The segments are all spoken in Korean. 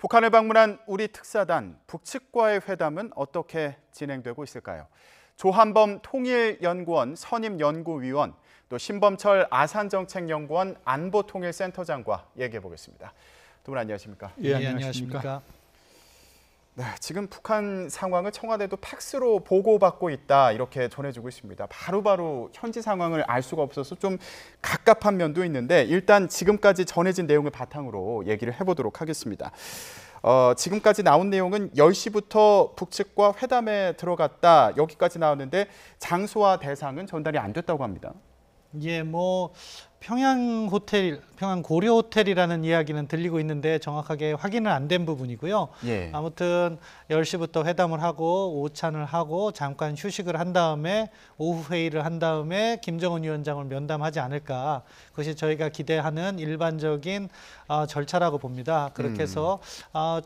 북한을 방문한 우리 특사단, 북측과의 회담은 어떻게 진행되고 있을까요? 조한범 통일연구원 선임연구위원, 또 신범철 아산정책연구원 안보통일센터장과 얘기해 보겠습니다. 두 분 안녕하십니까? 예, 안녕하십니까? 네, 지금 북한 상황을 청와대도 팩스로 보고받고 있다 이렇게 전해주고 있습니다. 바로바로 현지 상황을 알 수가 없어서 좀 갑갑한 면도 있는데 일단 지금까지 전해진 내용을 바탕으로 얘기를 해보도록 하겠습니다. 지금까지 나온 내용은 10시부터 북측과 회담에 들어갔다 여기까지 나왔는데 장소와 대상은 전달이 안 됐다고 합니다. 예, 평양 고려 호텔이라는 이야기는 들리고 있는데 정확하게 확인은 안 된 부분이고요. 예. 아무튼 10시부터 회담을 하고 오찬을 하고 잠깐 휴식을 한 다음에 오후 회의를 한 다음에 김정은 위원장을 면담하지 않을까. 그것이 저희가 기대하는 일반적인 절차라고 봅니다. 그렇게 해서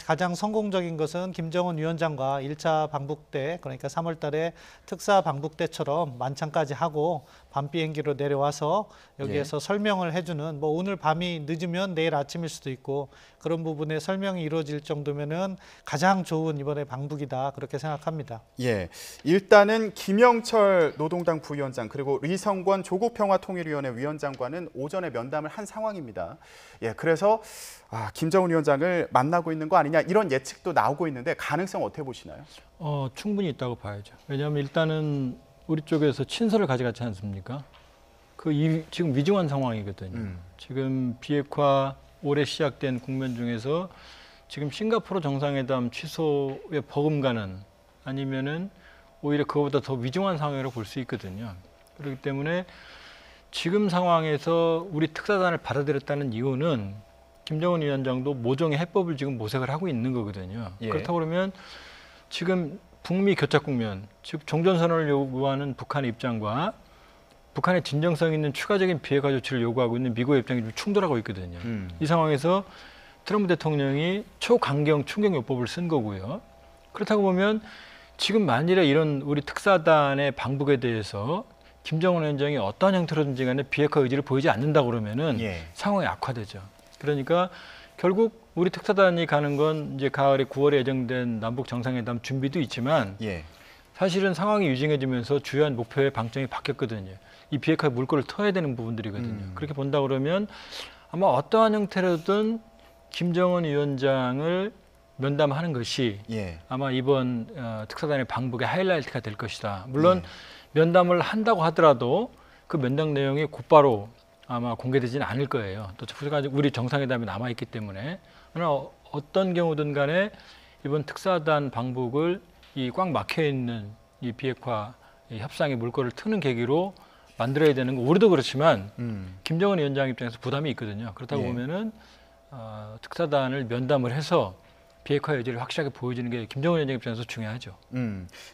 가장 성공적인 것은 김정은 위원장과 1차 방북 때, 그러니까 3월 달에 특사 방북 때처럼 만찬까지 하고 밤 비행기로 내려와서 여기에서 설명을 해주는, 오늘 밤이 늦으면 내일 아침일 수도 있고 그런 부분에 설명이 이루어질 정도면은 가장 좋은 이번에 방북이다 그렇게 생각합니다. 예, 일단은 김영철 노동당 부위원장 그리고 리성권 조국평화통일위원회 위원장과는 오전에 면담을 한 상황입니다. 예, 그래서 김정은 위원장을 만나고 있는 거 아니냐 이런 예측도 나오고 있는데 가능성 어떻게 보시나요? 충분히 있다고 봐야죠. 왜냐하면 일단은 우리 쪽에서 친서를 가져갔지 않습니까? 지금 위중한 상황이거든요. 지금 비핵화 올해 시작된 국면 중에서 지금 싱가포르 정상회담 취소에 버금가는 아니면은 오히려 그거보다 더 위중한 상황이라고 볼 수 있거든요. 그렇기 때문에 지금 상황에서 우리 특사단을 받아들였다는 이유는 김정은 위원장도 모종의 해법을 지금 모색을 하고 있는 거거든요. 예. 그렇다고 그러면 지금 북미 교착 국면, 즉 종전선언을 요구하는 북한의 입장과 북한의 진정성 있는 추가적인 비핵화 조치를 요구하고 있는 미국의 입장이 좀 충돌하고 있거든요. 이 상황에서 트럼프 대통령이 초강경 충격요법을 쓴 거고요. 그렇다고 보면 지금 만일에 이런 우리 특사단의 방북에 대해서 김정은 위원장이 어떠한 형태로든지 간에 비핵화 의지를 보이지 않는다 그러면은 상황이 악화되죠. 그러니까 결국 우리 특사단이 가는 건 이제 가을에 9월에 예정된 남북 정상회담 준비도 있지만 사실은 상황이 유증해지면서 주요한 목표의 방점이 바뀌었거든요. 이 비핵화 물꼬를 터야 되는 부분들이거든요. 그렇게 본다 그러면 아마 어떠한 형태로든 김정은 위원장을 면담하는 것이 아마 이번 특사단의 방북의 하이라이트가 될 것이다. 물론 면담을 한다고 하더라도 그 면담 내용이 곧바로 아마 공개되지는 않을 거예요. 또 우리 정상회담이 남아있기 때문에. 그러나 어떤 경우든 간에 이번 특사단 방북을 이 꽉 막혀있는 이 비핵화 협상의 물꼬를 트는 계기로 만들어야 되는 거 우리도 그렇지만 김정은 위원장 입장에서 부담이 있거든요. 그렇다고 보면은 특사단을 면담을 해서 비핵화 여지를 확실하게 보여주는 게 김정은 위원장 입장에서 중요하죠.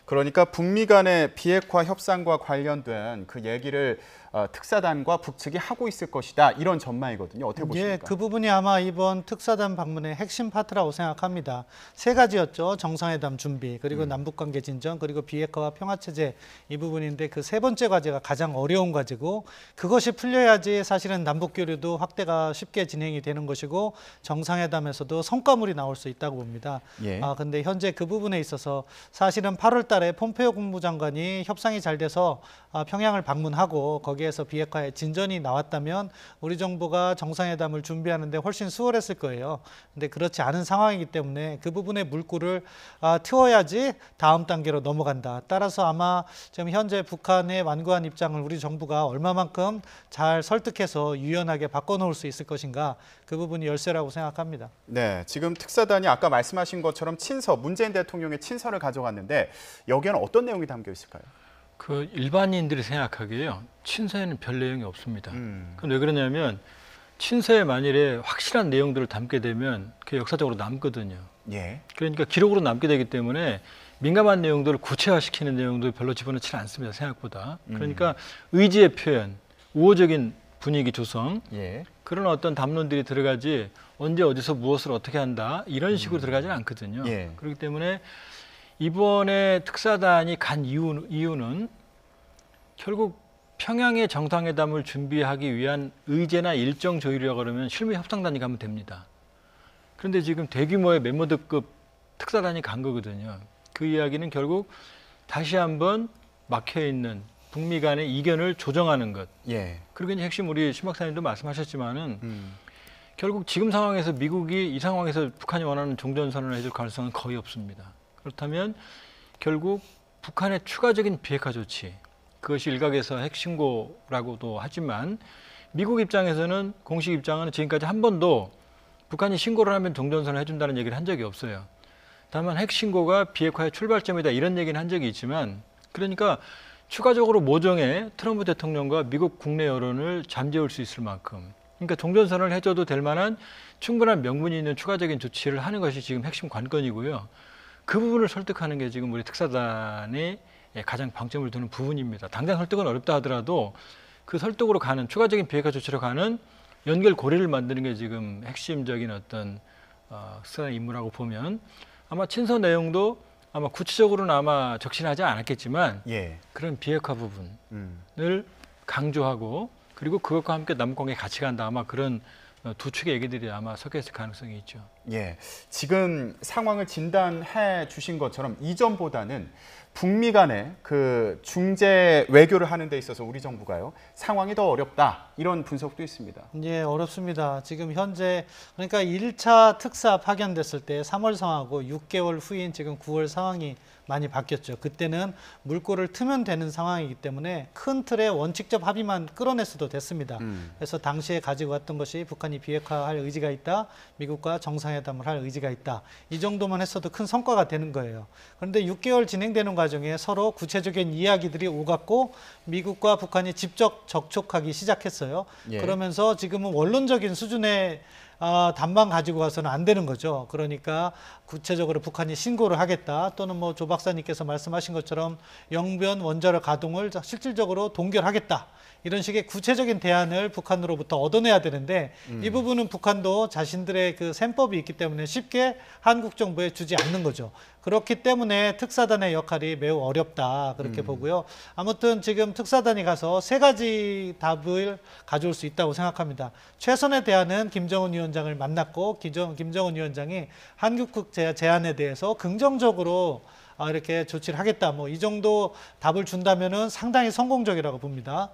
그러니까 북미 간의 비핵화 협상과 관련된 그 얘기를 특사단과 북측이 하고 있을 것이다 이런 전망이거든요. 어떻게 보십니까? 예, 그 부분이 아마 이번 특사단 방문의 핵심 파트라고 생각합니다. 세 가지였죠. 정상회담 준비, 그리고 남북관계 진전, 그리고 비핵화와 평화체제 이 부분인데 그 세 번째 과제가 가장 어려운 과제고 그것이 풀려야지 사실은 남북교류도 확대가 쉽게 진행이 되는 것이고 정상회담에서도 성과물이 나올 수 있다고 봅니다. 근데 현재 그 부분에 있어서 사실은 8월 달에 폼페이오 국무장관이 협상이 잘 돼서 평양을 방문하고 거기에서 비핵화의 진전이 나왔다면 우리 정부가 정상회담을 준비하는데 훨씬 수월했을 거예요. 근데 그렇지 않은 상황이기 때문에 그 부분의 물꼬를 트워야지 다음 단계로 넘어간다. 따라서 아마 지금 현재 북한의 완고한 입장을 우리 정부가 얼마만큼 잘 설득해서 유연하게 바꿔놓을 수 있을 것인가 그 부분이 열쇠라고 생각합니다. 네, 지금 특사단이 아까 말씀하신 것처럼 친서, 문재인 대통령의 친서를 가져갔는데 여기에는 어떤 내용이 담겨 있을까요? 그 일반인들이 생각하기에요. 친서에는 별 내용이 없습니다. 그럼 왜 그러냐면 친서에 만일에 확실한 내용들을 담게 되면 그게 역사적으로 남거든요. 그러니까 기록으로 남게 되기 때문에 민감한 내용들을 구체화시키는 내용도 별로 집어넣지 않습니다. 생각보다. 그러니까 의지의 표현, 우호적인 분위기 조성 그런 어떤 담론들이 들어가지 언제 어디서 무엇을 어떻게 한다 이런 식으로 들어가지는 않거든요. 그렇기 때문에 이번에 특사단이 간 이유는 결국 평양의 정상회담을 준비하기 위한 의제나 일정 조율이라고 그러면 실무 협상단이 가면 됩니다. 그런데 지금 대규모의 멤버드급 특사단이 간 거거든요. 그 이야기는 결국 다시 한번 막혀 있는 북미 간의 이견을 조정하는 것. 예. 그리고 이제 핵심 우리 신 박사님도 말씀하셨지만은 결국 지금 상황에서 미국이 이 상황에서 북한이 원하는 종전선언을 해줄 가능성은 거의 없습니다. 그렇다면 결국 북한의 추가적인 비핵화 조치, 그것이 일각에서 핵신고라고도 하지만 미국 입장에서는 공식 입장은 지금까지 한 번도 북한이 신고를 하면 종전선언을 해준다는 얘기를 한 적이 없어요. 다만 핵신고가 비핵화의 출발점이다 이런 얘기는 한 적이 있지만 그러니까 추가적으로 모종의 트럼프 대통령과 미국 국내 여론을 잠재울 수 있을 만큼 그러니까 종전선언을 해줘도 될 만한 충분한 명분이 있는 추가적인 조치를 하는 것이 지금 핵심 관건이고요. 그 부분을 설득하는 게 지금 우리 특사단의 가장 방점을 두는 부분입니다. 당장 설득은 어렵다 하더라도 그 설득으로 가는 추가적인 비핵화 조치로 가는 연결고리를 만드는 게 지금 핵심적인 어떤 특사단 임무라고 보면 아마 친서 내용도 아마 구체적으로는 아마 적시하지 않았겠지만 예. 그런 비핵화 부분을 강조하고 그리고 그것과 함께 남북관계 같이 간다 아마 그런 두 축의 얘기들이 아마 섞여 있을 가능성이 있죠. 예, 지금 상황을 진단해 주신 것처럼 이전보다는 북미 간의 그 중재 외교를 하는 데 있어서 우리 정부가요 상황이 더 어렵다 이런 분석도 있습니다. 예, 어렵습니다. 지금 현재 그러니까 1차 특사 파견됐을 때 3월 상황하고 6개월 후인 지금 9월 상황이 많이 바뀌었죠. 그때는 물꼬를 트면 되는 상황이기 때문에 큰 틀의 원칙적 합의만 끌어냈어도 됐습니다. 그래서 당시에 가지고 왔던 것이 북한이 비핵화할 의지가 있다, 미국과 정상회담을 할 의지가 있다. 이 정도만 했어도 큰 성과가 되는 거예요. 그런데 6개월 진행되는 과정에 서로 구체적인 이야기들이 오갔고 미국과 북한이 직접 접촉하기 시작했어요. 예. 그러면서 지금은 원론적인 수준의 단만 가지고 가서는 안 되는 거죠. 그러니까 구체적으로 북한이 신고를 하겠다 또는 뭐 조 박사님께서 말씀하신 것처럼 영변 원자력 가동을 실질적으로 동결하겠다. 이런 식의 구체적인 대안을 북한으로부터 얻어내야 되는데 이 부분은 북한도 자신들의 그 셈법이 있기 때문에 쉽게 한국 정부에 주지 않는 거죠. 그렇기 때문에 특사단의 역할이 매우 어렵다 그렇게 보고요. 아무튼 지금 특사단이 가서 세 가지 답을 가져올 수 있다고 생각합니다. 최선의 대안은 김정은 위원장을 만났고 김정은 위원장이 한국국 제안에 대해서 긍정적으로 이렇게 조치를 하겠다. 뭐 이 정도 답을 준다면은 상당히 성공적이라고 봅니다.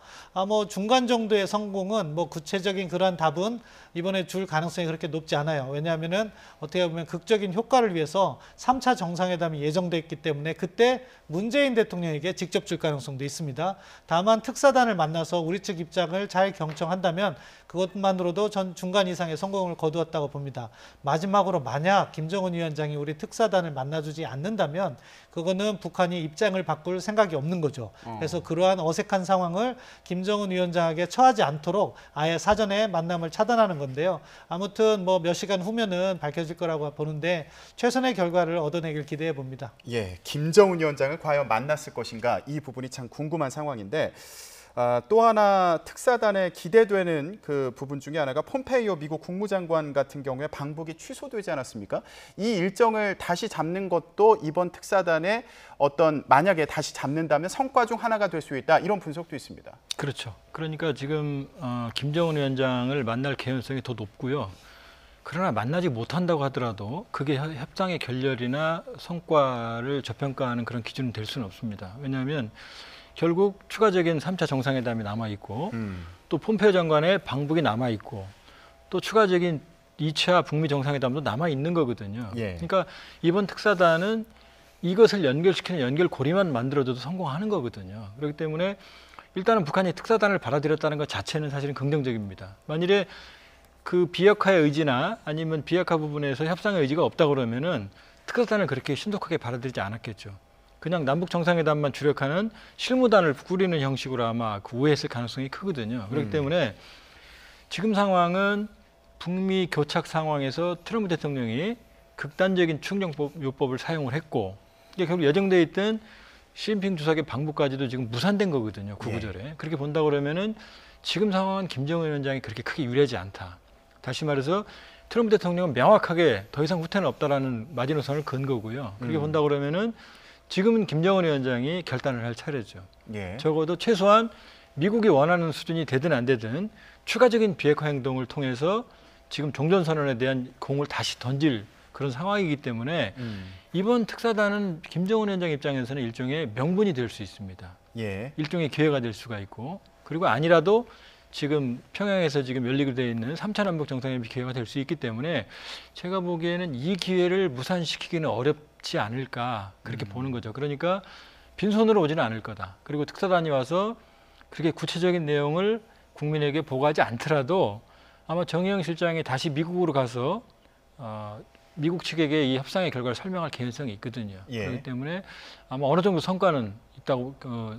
뭐 중간 정도의 성공은 뭐 구체적인 그러한 답은 이번에 줄 가능성이 그렇게 높지 않아요. 왜냐하면은 어떻게 보면 극적인 효과를 위해서 3차 정상회담이 예정돼 있기 때문에 그때 문재인 대통령에게 직접 줄 가능성도 있습니다. 다만 특사단을 만나서 우리 측 입장을 잘 경청한다면 그것만으로도 전 중간 이상의 성공을 거두었다고 봅니다. 마지막으로 만약 김정은 위원장이 우리 특사단을 만나주지 않는다면 그거는 북한이 입장을 바꿀 생각이 없는 거죠. 그래서 그러한 어색한 상황을 김정은 위원장에게 처하지 않도록 아예 사전에 만남을 차단하는 건데요. 아무튼 뭐 몇 시간 후면은 밝혀질 거라고 보는데 최선의 결과를 얻어내길 기대해 봅니다. 예, 김정은 위원장을 과연 만났을 것인가 이 부분이 참 궁금한 상황인데 또 하나 특사단에 기대되는 그 부분 중에 하나가 폼페이오 미국 국무장관 같은 경우에 방북이 취소되지 않았습니까? 이 일정을 다시 잡는 것도 이번 특사단의 어떤 만약에 다시 잡는다면 성과 중 하나가 될 수 있다 이런 분석도 있습니다. 그렇죠. 그러니까 지금 김정은 위원장을 만날 개연성이 더 높고요. 그러나 만나지 못한다고 하더라도 그게 협상의 결렬이나 성과를 저평가하는 그런 기준은 될 수는 없습니다. 왜냐하면 결국 추가적인 3차 정상회담이 남아있고 또 폼페이오 장관의 방북이 남아있고 또 추가적인 2차 북미 정상회담도 남아있는 거거든요. 예. 그러니까 이번 특사단은 이것을 연결시키는 연결고리만 만들어줘도 성공하는 거거든요. 그렇기 때문에 일단은 북한이 특사단을 받아들였다는 것 자체는 사실은 긍정적입니다. 만일에 그 비핵화의 의지나 아니면 비핵화 부분에서 협상의 의지가 없다 그러면은 특사단을 그렇게 신속하게 받아들이지 않았겠죠. 그냥 남북 정상회담만 주력하는 실무단을 꾸리는 형식으로 아마 그 우회했을 가능성이 크거든요. 그렇기 때문에 지금 상황은 북미 교착 상황에서 트럼프 대통령이 극단적인 충정요법을 사용을 했고 이게 결국 예정돼 있던 시진핑 주석의 방북까지도 지금 무산된 거거든요. 구구절에. 그렇게 본다 그러면은 지금 상황은 김정은 위원장이 그렇게 크게 유리하지 않다. 다시 말해서 트럼프 대통령은 명확하게 더 이상 후퇴는 없다라는 마지노선을 건 거고요. 그렇게 본다 그러면은 지금은 김정은 위원장이 결단을 할 차례죠. 예. 적어도 최소한 미국이 원하는 수준이 되든 안 되든 추가적인 비핵화 행동을 통해서 지금 종전선언에 대한 공을 다시 던질 그런 상황이기 때문에 이번 특사단은 김정은 위원장 입장에서는 일종의 명분이 될 수 있습니다. 예. 일종의 기회가 될 수가 있고, 그리고 아니라도 지금 평양에서 지금 열리게 되어 있는 3차 남북 정상회담이 기회가 될 수 있기 때문에 제가 보기에는 이 기회를 무산시키기는 어렵지 않을까 그렇게 보는 거죠. 그러니까 빈손으로 오지는 않을 거다. 그리고 특사단이 와서 그렇게 구체적인 내용을 국민에게 보고하지 않더라도 아마 정의영 실장이 다시 미국으로 가서 미국 측에게 이 협상의 결과를 설명할 개연성이 있거든요. 예. 그렇기 때문에 아마 어느 정도 성과는 있다고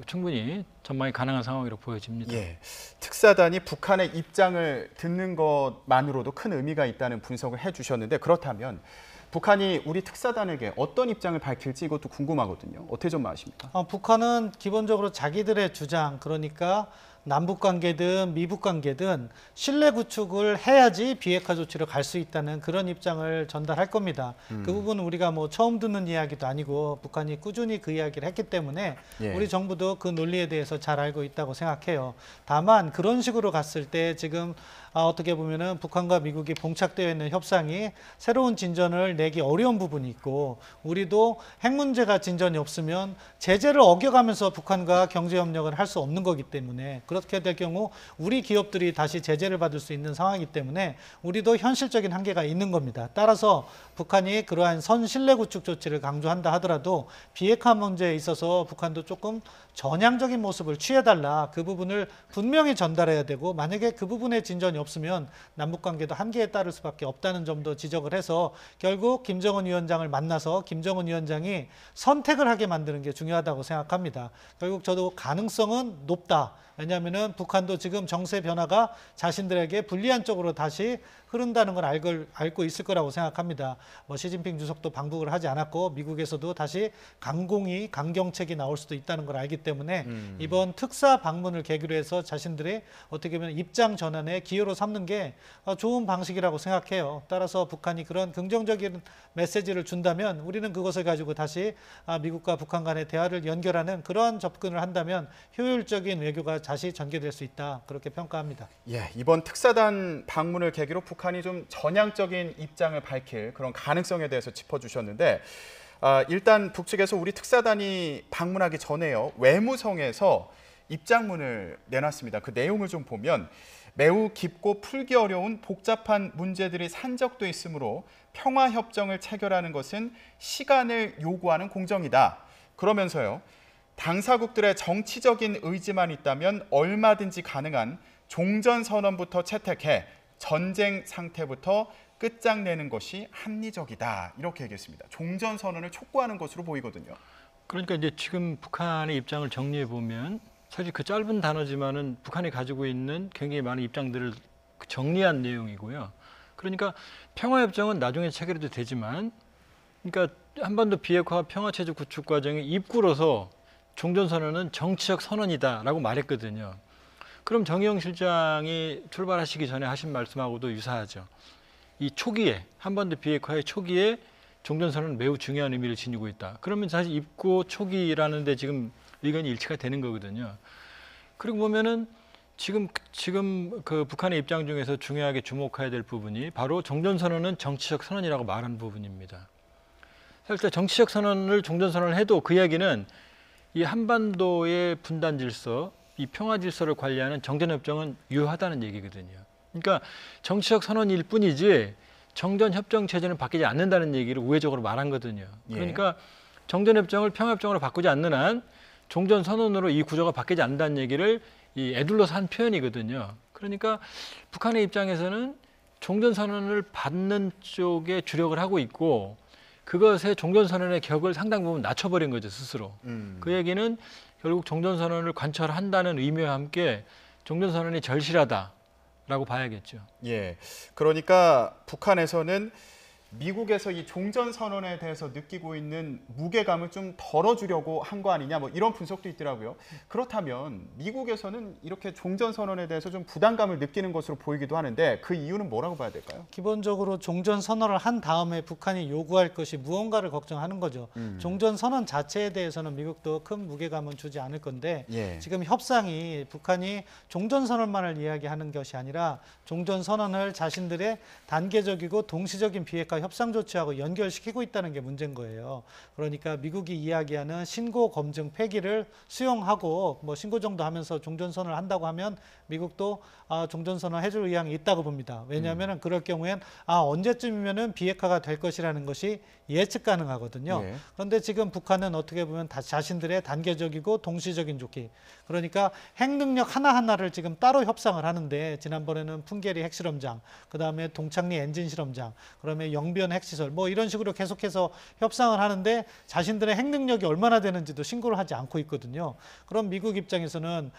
충분히 전망이 가능한 상황이라고 보여집니다. 예. 특사단이 북한의 입장을 듣는 것만으로도 큰 의미가 있다는 분석을 해주셨는데, 그렇다면 북한이 우리 특사단에게 어떤 입장을 밝힐지 이것도 궁금하거든요. 어떻게 전망하십니까? 북한은 기본적으로 자기들의 주장, 그러니까 남북 관계든 미북 관계든 신뢰 구축을 해야지 비핵화 조치로 갈 수 있다는 그런 입장을 전달할 겁니다. 그 부분은 우리가 뭐 처음 듣는 이야기도 아니고 북한이 꾸준히 그 이야기를 했기 때문에 예. 우리 정부도 그 논리에 대해서 잘 알고 있다고 생각해요. 다만 그런 식으로 갔을 때 지금 어떻게 보면은 북한과 미국이 봉착되어 있는 협상이 새로운 진전을 내기 어려운 부분이 있고, 우리도 핵 문제가 진전이 없으면 제재를 어겨가면서 북한과 경제 협력을 할 수 없는 거기 때문에, 그렇게 될 경우 우리 기업들이 다시 제재를 받을 수 있는 상황이기 때문에 우리도 현실적인 한계가 있는 겁니다. 따라서 북한이 그러한 선 신뢰 구축 조치를 강조한다 하더라도 비핵화 문제에 있어서 북한도 조금 전향적인 모습을 취해달라, 그 부분을 분명히 전달해야 되고, 만약에 그 부분에 진전이 없으면 남북관계도 한계에 따를 수밖에 없다는 점도 지적을 해서 결국 김정은 위원장을 만나서 김정은 위원장이 선택을 하게 만드는 게 중요하다고 생각합니다. 결국 저도 가능성은 높다. 왜냐하면 북한도 지금 정세 변화가 자신들에게 불리한 쪽으로 다시 흐른다는 걸 알고 있을 거라고 생각합니다. 시진핑 주석도 방북을 하지 않았고 미국에서도 다시 강경책이 나올 수도 있다는 걸 알기 때문에 이번 특사 방문을 계기로 해서 자신들의 어떻게 보면 입장 전환의 기회로 삼는 게 좋은 방식이라고 생각해요. 따라서 북한이 그런 긍정적인 메시지를 준다면 우리는 그것을 가지고 다시 미국과 북한 간의 대화를 연결하는 그런 접근을 한다면 효율적인 외교가 다시 전개될 수 있다, 그렇게 평가합니다. 예, 이번 특사단 방문을 계기로 북한이 좀 전향적인 입장을 밝힐 그런 가능성에 대해서 짚어주셨는데, 일단 북측에서 우리 특사단이 방문하기 전에요, 외무성에서 입장문을 내놨습니다. 그 내용을 좀 보면 매우 깊고 풀기 어려운 복잡한 문제들이 산적돼 있으므로 평화협정을 체결하는 것은 시간을 요구하는 공정이다. 그러면서요, 당사국들의 정치적인 의지만 있다면 얼마든지 가능한 종전선언부터 채택해 전쟁 상태부터 끝장내는 것이 합리적이다, 이렇게 얘기했습니다. 종전선언을 촉구하는 것으로 보이거든요. 그러니까 이제 지금 북한의 입장을 정리해 보면 사실 그 짧은 단어지만은 북한이 가지고 있는 굉장히 많은 입장들을 정리한 내용이고요. 그러니까 평화협정은 나중에 체결해도 되지만, 그러니까 한반도 비핵화 평화체제 구축 과정의 입구로서 종전선언은 정치적 선언이다라고 말했거든요. 그럼 정의용 실장이 출발하시기 전에 하신 말씀하고도 유사하죠. 이 초기에, 한반도 비핵화의 초기에 종전선언은 매우 중요한 의미를 지니고 있다. 그러면 사실 입구 초기라는 데 지금 의견이 일치가 되는 거거든요. 그리고 보면은 지금 그 북한의 입장 중에서 중요하게 주목해야 될 부분이 바로 종전선언은 정치적 선언이라고 말한 부분입니다. 사실 정치적 선언을 종전선언을 해도 그 이야기는 이 한반도의 분단 질서, 이 평화 질서를 관리하는 정전협정은 유효하다는 얘기거든요. 그러니까 정치적 선언일 뿐이지 정전협정 체제는 바뀌지 않는다는 얘기를 우회적으로 말한 거거든요. 그러니까 정전협정을 평화협정으로 바꾸지 않는 한 종전선언으로 이 구조가 바뀌지 않는다는 얘기를 이 애둘러서 한 표현이거든요. 그러니까 북한의 입장에서는 종전선언을 받는 쪽에 주력을 하고 있고, 그것에 종전선언의 격을 상당 부분 낮춰버린 거죠, 스스로. 그 얘기는 결국 종전선언을 관철한다는 의미와 함께 종전선언이 절실하다라고 봐야겠죠. 예, 그러니까 북한에서는 미국에서 이 종전 선언에 대해서 느끼고 있는 무게감을 좀 덜어주려고 한 거 아니냐, 뭐 이런 분석도 있더라고요. 그렇다면 미국에서는 이렇게 종전 선언에 대해서 좀 부담감을 느끼는 것으로 보이기도 하는데 그 이유는 뭐라고 봐야 될까요? 기본적으로 종전 선언을 한 다음에 북한이 요구할 것이 무언가를 걱정하는 거죠. 종전 선언 자체에 대해서는 미국도 큰 무게감은 주지 않을 건데 예. 지금 협상이 북한이 종전 선언만을 이야기하는 것이 아니라 종전 선언을 자신들의 단계적이고 동시적인 비핵화 협상 조치하고 연결시키고 있다는 게 문제인 거예요. 그러니까 미국이 이야기하는 신고 검증 폐기를 수용하고 뭐 신고 정도 하면서 종전 선언을 한다고 하면 미국도 종전 선언 해줄 의향이 있다고 봅니다. 왜냐하면 그럴 경우엔 언제쯤이면은 비핵화가 될 것이라는 것이 예측 가능하거든요. 예. 그런데 지금 북한은 어떻게 보면 다 자신들의 단계적이고 동시적인 조기, 그러니까 핵 능력 하나하나를 지금 따로 협상을 하는데 지난번에는 풍계리 핵실험장, 그다음에 동창리 엔진 실험장, 그다음에 영변 핵시설 뭐 이런 식으로 계속해서 협상을 하는데 자신들의 핵 능력이 얼마나 되는지도 신고를 하지 않고 있거든요. 그럼 미국 입장에서는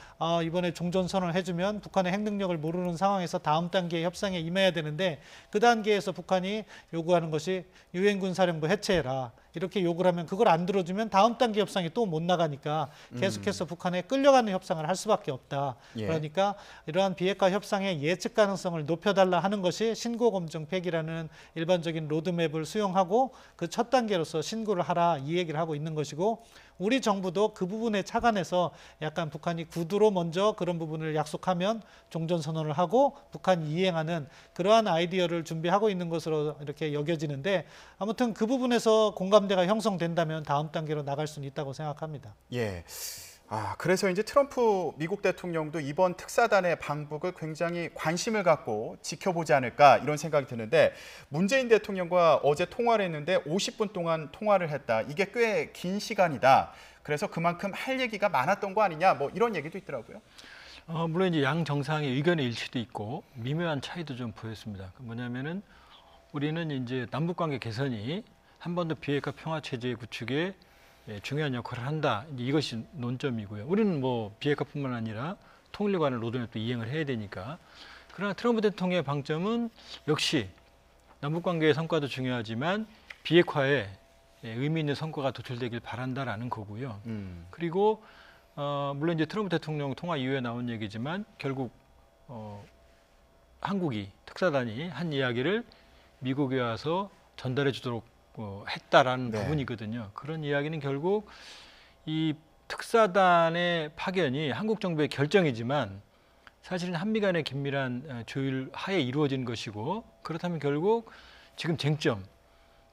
이번에 종전 선언을 해주면 북한의 핵 능력을 모르는 상황에서 다음 단계의 협상에 임해야 되는데 그 단계에서 북한이 요구하는 것이 유엔군 사령부 해체해라, 이렇게 요구를 하면 그걸 안 들어주면 다음 단계 협상이 또 못 나가니까 계속해서 북한에 끌려가는 협상을 할 수밖에 없다. 예. 그러니까 이러한 비핵화 협상의 예측 가능성을 높여달라 하는 것이 신고 검증 폐기라는 일반적인 로드맵을 수용하고 그 첫 단계로서 신고를 하라, 이 얘기를 하고 있는 것이고, 우리 정부도 그 부분에 착안해서 약간 북한이 구두로 먼저 그런 부분을 약속하면 종전선언을 하고 북한이 이행하는 그러한 아이디어를 준비하고 있는 것으로 이렇게 여겨지는데, 아무튼 그 부분에서 공감대가 형성된다면 다음 단계로 나갈 수는 있다고 생각합니다. 예. 그래서 이제 트럼프 미국 대통령도 이번 특사단의 방북을 굉장히 관심을 갖고 지켜보지 않을까 이런 생각이 드는데, 문재인 대통령과 어제 통화를 했는데 50분 동안 통화를 했다. 이게 꽤 긴 시간이다. 그래서 그만큼 할 얘기가 많았던 거 아니냐, 뭐 이런 얘기도 있더라고요. 물론 이제 양 정상의 의견의 일치도 있고 미묘한 차이도 좀 보였습니다. 그 뭐냐면은 우리는 이제 남북 관계 개선이 한 번 더 비핵화 평화 체제 구축에 중요한 역할을 한다. 이것이 논점이고요. 우리는 뭐 비핵화뿐만 아니라 통일에 관한 로드맵도 이행을 해야 되니까. 그러나 트럼프 대통령의 방점은 역시 남북 관계의 성과도 중요하지만 비핵화에 의미 있는 성과가 도출되길 바란다라는 거고요. 그리고 물론 이제 트럼프 대통령 통화 이후에 나온 얘기지만 결국 한국이 특사단이 한 이야기를 미국에 와서 전달해 주도록 했다라는 네. 부분이거든요. 그런 이야기는 결국 이 특사단의 파견이 한국 정부의 결정이지만 사실은 한미 간의 긴밀한 조율 하에 이루어진 것이고, 그렇다면 결국 지금 쟁점,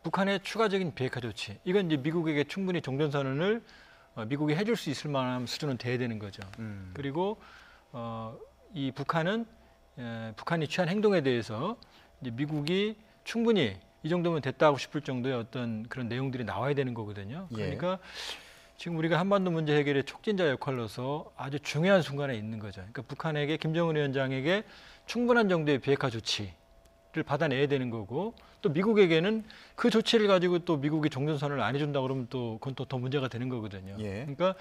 북한의 추가적인 비핵화 조치, 이건 이제 미국에게 충분히 종전선언을 미국이 해줄 수 있을 만한 수준은 돼야 되는 거죠. 그리고 이 북한은 북한이 취한 행동에 대해서 이제 미국이 충분히 이 정도면 됐다고 싶을 정도의 어떤 그런 내용들이 나와야 되는 거거든요. 그러니까 지금 우리가 한반도 문제 해결의 촉진자 역할로서 아주 중요한 순간에 있는 거죠. 그러니까 북한에게 김정은 위원장에게 충분한 정도의 비핵화 조치를 받아내야 되는 거고, 또 미국에게는 그 조치를 가지고 또 미국이 종전선언을 안 해준다 그러면 또 그건 또 더 문제가 되는 거거든요. 그러니까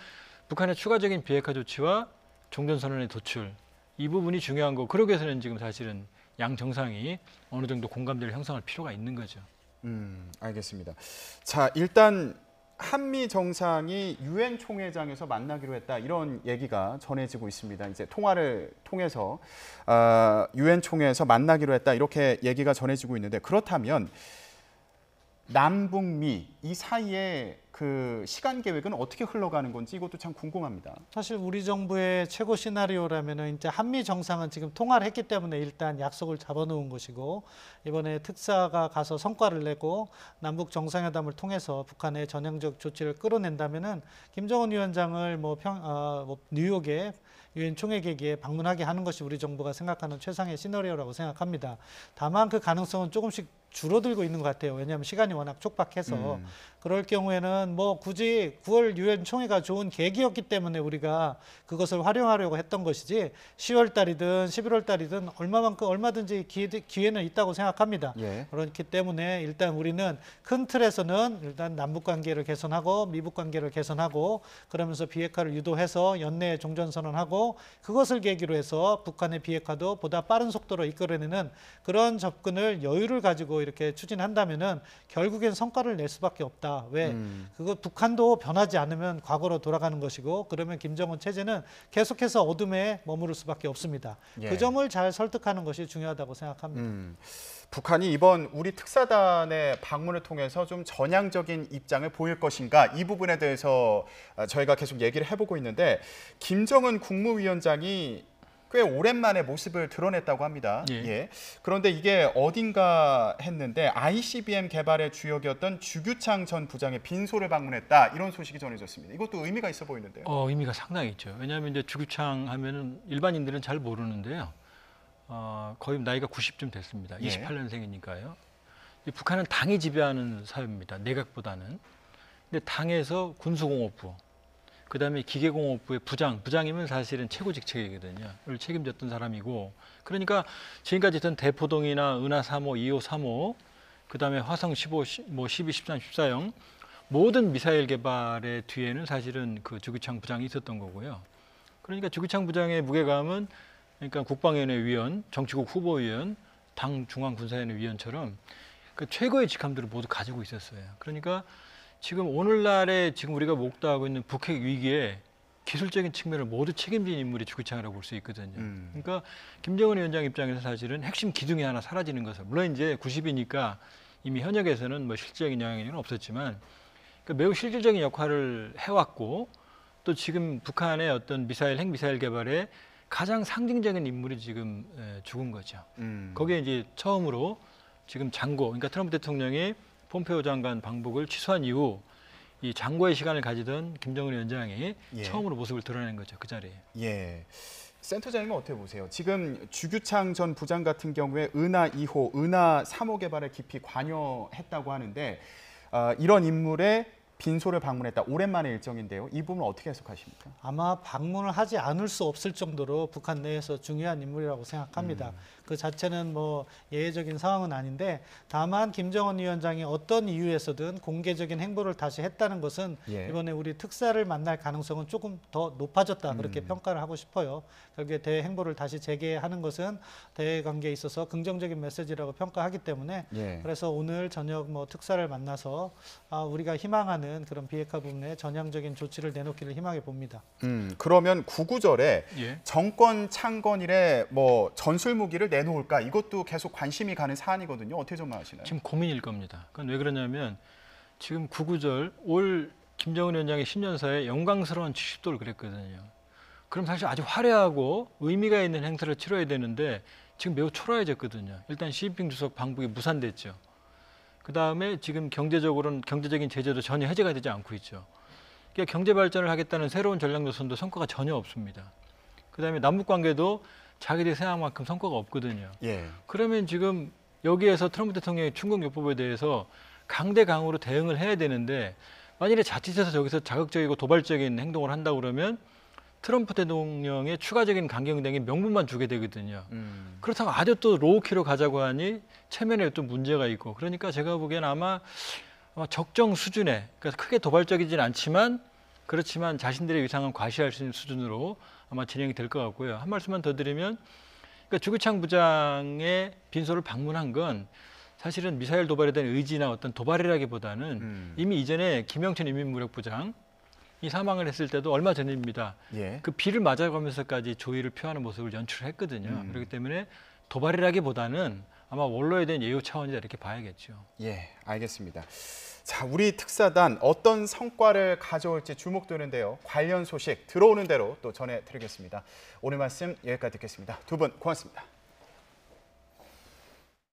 북한의 추가적인 비핵화 조치와 종전선언의 도출, 이 부분이 중요한 거. 그러기 위해서는 지금 사실은 양 정상이 어느 정도 공감대를 형성할 필요가 있는 거죠. 알겠습니다. 자, 일단 한미 정상이 유엔 총회장에서 만나기로 했다, 이런 얘기가 전해지고 있습니다. 이제 통화를 통해서 유엔 총회에서 만나기로 했다, 이렇게 얘기가 전해지고 있는데, 그렇다면 남북미 이 사이에 그 시간 계획은 어떻게 흘러가는 건지 이것도 참 궁금합니다. 사실 우리 정부의 최고 시나리오라면은 이제 한미 정상은 지금 통화를 했기 때문에 일단 약속을 잡아놓은 것이고, 이번에 특사가 가서 성과를 내고 남북 정상회담을 통해서 북한의 전향적 조치를 끌어낸다면은 김정은 위원장을 뉴욕에 유엔 총회 계기에 방문하게 하는 것이 우리 정부가 생각하는 최상의 시나리오라고 생각합니다. 다만 그 가능성은 조금씩 줄어들고 있는 것 같아요. 왜냐하면 시간이 워낙 촉박해서. 그럴 경우에는 뭐 굳이 9월 유엔 총회가 좋은 계기였기 때문에 우리가 그것을 활용하려고 했던 것이지, 10월 달이든 11월 달이든 얼마든지 기회는 있다고 생각합니다. 그렇기 때문에 일단 우리는 큰 틀에서는 일단 남북 관계를 개선하고 미북 관계를 개선하고, 그러면서 비핵화를 유도해서 연내에 종전선언하고 있고 그것을 계기로 해서 북한의 비핵화도 보다 빠른 속도로 이끌어내는 그런 접근을 여유를 가지고 이렇게 추진한다면은 결국엔 성과를 낼 수밖에 없다. 왜? 그거 북한도 변하지 않으면 과거로 돌아가는 것이고 그러면 김정은 체제는 계속해서 어둠에 머무를 수밖에 없습니다. 예. 그 점을 잘 설득하는 것이 중요하다고 생각합니다. 북한이 이번 우리 특사단의 방문을 통해서 좀 전향적인 입장을 보일 것인가 이 부분에 대해서 저희가 계속 얘기를 해보고 있는데 김정은 국무위원장이 꽤 오랜만에 모습을 드러냈다고 합니다. 예. 예. 그런데 이게 어딘가 했는데 ICBM 개발의 주역이었던 주규창 전 부장의 빈소를 방문했다 이런 소식이 전해졌습니다. 이것도 의미가 있어 보이는데요. 의미가 상당히 있죠. 왜냐하면 이제 주규창 하면은 일반인들은 잘 모르는데요. 거의 나이가 90쯤 됐습니다. 예. 28년생이니까요. 북한은 당이 지배하는 사회입니다. 내각보다는. 근데 당에서 군수공업부, 그다음에 기계공업부의 부장이면 사실은 최고 직책이거든요. 를 책임졌던 사람이고, 그러니까 지금까지 있던 대포동이나 은하 3호, 2호, 3호, 그다음에 화성 15, 뭐 12, 13, 14형 모든 미사일 개발의 뒤에는 사실은 그 주규창 부장이 있었던 거고요. 그러니까 주규창 부장의 무게감은 그러니까 국방위원회 위원, 정치국 후보위원, 당 중앙군사위원회 위원처럼 그 최고의 직함들을 모두 가지고 있었어요. 그러니까 지금 오늘날에 지금 우리가 목도하고 있는 북핵 위기에 기술적인 측면을 모두 책임진 인물이 주규창이라고 볼 수 있거든요. 그러니까 김정은 위원장 입장에서 사실은 핵심 기둥이 하나 사라지는 것을, 물론 이제 90이니까 이미 현역에서는 뭐 실질적인 영향은 없었지만 그러니까 매우 실질적인 역할을 해왔고 또 지금 북한의 어떤 핵미사일 개발에 가장 상징적인 인물이 지금 죽은 거죠. 거기에 이제 처음으로 지금 장고, 그러니까 트럼프 대통령이 폼페오 장관 방북을 취소한 이후 이 장고의 시간을 가지던 김정은 위원장이 예. 처음으로 모습을 드러낸 거죠. 그 자리에. 예. 센터장님은 어떻게 보세요? 지금 주규창 전 부장 같은 경우에 은하 2호, 은하 3호 개발에 깊이 관여했다고 하는데 이런 인물의 빈소를 방문했다. 오랜만의 일정인데요. 이 부분은 어떻게 해석하십니까? 아마 방문을 하지 않을 수 없을 정도로 북한 내에서 중요한 인물이라고 생각합니다. 그 자체는 뭐 예외적인 상황은 아닌데 다만 김정은 위원장이 어떤 이유에서든 공개적인 행보를 다시 했다는 것은 예. 이번에 우리 특사를 만날 가능성은 조금 더 높아졌다 그렇게 평가를 하고 싶어요. 결국에 대행보를 다시 재개하는 것은 대외관계에 있어서 긍정적인 메시지라고 평가하기 때문에 예. 그래서 오늘 저녁 뭐 특사를 만나서 우리가 희망하는 그런 비핵화 부분에 전향적인 조치를 내놓기를 희망해 봅니다. 그러면 구구절에 예. 정권 창건일에 뭐 전술 무기를 내놓을까 이것도 계속 관심이 가는 사안이거든요. 어떻게 전망하시나요? 지금 고민일 겁니다. 그건 왜 그러냐면 지금 구구절 올 김정은 위원장의 신년사에 영광스러운 70도를 그랬거든요. 그럼 사실 아주 화려하고 의미가 있는 행사를 치러야 되는데 지금 매우 초라해졌거든요. 일단 시진핑 주석 방북이 무산됐죠. 그다음에 지금 경제적인 제재도 전혀 해제가 되지 않고 있죠. 그러니까 경제 발전을 하겠다는 새로운 전략 노선도 성과가 전혀 없습니다. 그다음에 남북 관계도 자기들이 생각한 만큼 성과가 없거든요. 예. 그러면 지금 여기에서 트럼프 대통령의 충국요법에 대해서 강대강으로 대응을 해야 되는데 만일에 자칫해서 저기서 자극적이고 도발적인 행동을 한다고 그러면 트럼프 대통령의 추가적인 강경대응의 명분만 주게 되거든요. 그렇다고 아주 또 로우키로 가자고 하니 체면에 또 문제가 있고 그러니까 제가 보기엔 아마 적정 수준에 그러니까 크게 도발적이진 않지만 그렇지만 자신들의 위상은 과시할 수 있는 수준으로 아마 진행이 될 것 같고요. 한 말씀만 더 드리면 그러니까 주규창 부장의 빈소를 방문한 건 사실은 미사일 도발에 대한 의지나 어떤 도발이라기보다는 이미 이전에 김영춘 인민무력부장 이 사망을 했을 때도 얼마 전입니다. 예. 그 비를 맞아가면서까지 조의를 표하는 모습을 연출했거든요. 그렇기 때문에 도발이라기보다는 아마 원로에 대한 예우 차원이다 이렇게 봐야겠죠. 예, 알겠습니다. 자, 우리 특사단 어떤 성과를 가져올지 주목되는데요. 관련 소식 들어오는 대로 또 전해드리겠습니다. 오늘 말씀 여기까지 듣겠습니다. 두 분 고맙습니다.